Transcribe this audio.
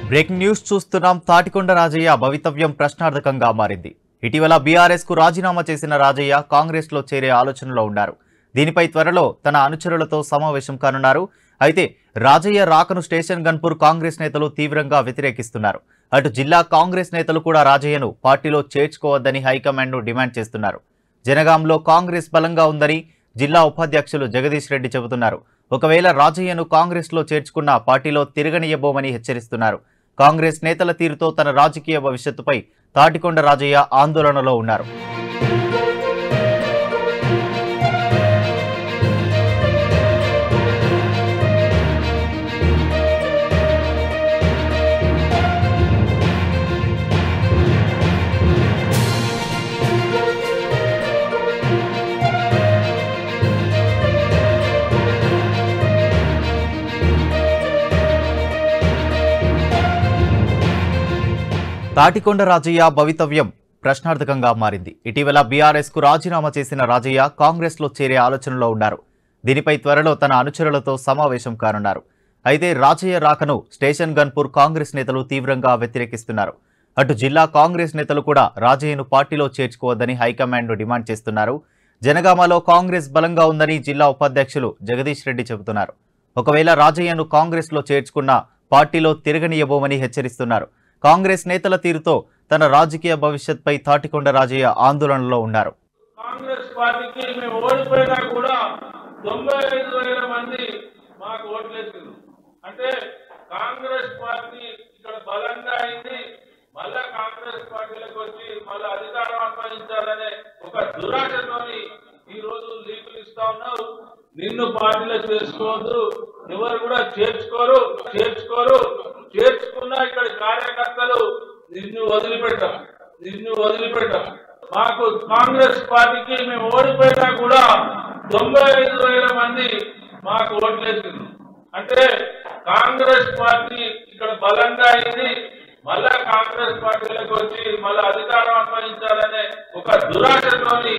Breaking news చూస్తున్నాం. తాటికొండ రాజయ్య భవితవ్యం ప్రశ్నార్థకంగా మారింది. ఇటీవల బీఆర్ఎస్ కు రాజీనామా చేసిన రాజయ్య కాంగ్రెస్ లో చేరే ఆలోచనలో ఉన్నారు. దీనిపై త్వరలో తన అనుచరులతో సమావేశం కానున్నారు. అయితే రాజయ్య రాకను స్టేషన్ గన్పూర్ కాంగ్రెస్ నేతలు తీవ్రంగా వ్యతిరేకిస్తున్నారు. అటు జిల్లా కాంగ్రెస్ నేతలు కూడా రాజయ్యను పార్టీలో చేర్చుకోవద్దని హైకమాండ్ ను డిమాండ్ చేస్తున్నారు. జనగాంలో కాంగ్రెస్ బలంగా ఉందని జిల్లా ఉపాధ్యక్షులు జగదీష్ రెడ్డి చెబుతున్నారు. ఒకవేళ రాజయ్యను కాంగ్రెస్ లో చేర్చుకున్న పార్టీలో తిరగనియబోమని హెచ్చరిస్తున్నారు. కాంగ్రెస్ నేతల తీరుతో తన రాజకీయ భవిష్యత్తుపై తాటికొండ రాజయ్య ఆందోళనలో ఉన్నారు. తాటికొండ రాజయ్య భవితవ్యం ప్రశ్నార్థకంగా మారింది. ఇటీవల బీఆర్ఎస్ కు రాజీనామా చేసిన రాజయ్య కాంగ్రెస్ లో చేరే ఆలోచనలో ఉన్నారు. దీనిపై త్వరలో తన అనుచరులతో సమావేశం కానున్నారు. అయితే రాజయ్య రాకను స్టేషన్ గన్పూర్ కాంగ్రెస్ నేతలు తీవ్రంగా వ్యతిరేకిస్తున్నారు. అటు జిల్లా కాంగ్రెస్ నేతలు కూడా రాజయ్యను పార్టీలో చేర్చుకోవద్దని హైకమాండ్ ను డిమాండ్ చేస్తున్నారు. జనగామలో కాంగ్రెస్ బలంగా ఉందని జిల్లా ఉపాధ్యక్షులు జగదీష్ రెడ్డి చెబుతున్నారు. ఒకవేళ రాజయ్యను కాంగ్రెస్ లో చేర్చుకున్న పార్టీలో తిరగనియబోమని హెచ్చరిస్తున్నారు. కాంగ్రెస్ నేతల తీరుతో తన రాజకీయ భవిష్యత్పై తాటికొండ రాజయ్య ఆందోళనలో ఉన్నారు. కాంగ్రెస్ పార్టీకి మేము ఓడిపోయినా కూడా 95,000 మంది మాకు ఓట్లేసారు. అంటే కాంగ్రెస్ పార్టీ ఇక్కడ బలంగా అయింది. మళ్ళా కాంగ్రెస్ పార్టీలకు వచ్చి మళ్ళా అధికారం అప్పగించాలనే ఒక దురాశతోని ఈ రోజు లీకులు ఇస్తా ఉన్నావు. నిన్ను పార్టీలో చేసుకోవద్దు, ఎవరు కూడా చేర్చుకోరు. చేర్చుకున్నా ఇక్కడ కార్యకర్తలు నిన్ను వదిలిపెట్టాం. మాకు కాంగ్రెస్ పార్టీకి మేము ఓడిపోయినా కూడా 95,000 మంది మాకు ఓట్లేసారు. అంటే కాంగ్రెస్ పార్టీ ఇక్కడ బలంగా అయింది. మళ్ళా కాంగ్రెస్ పార్టీలకు వచ్చి మళ్ళా అధికారం అప్పగించాలనే ఒక దురాశతోని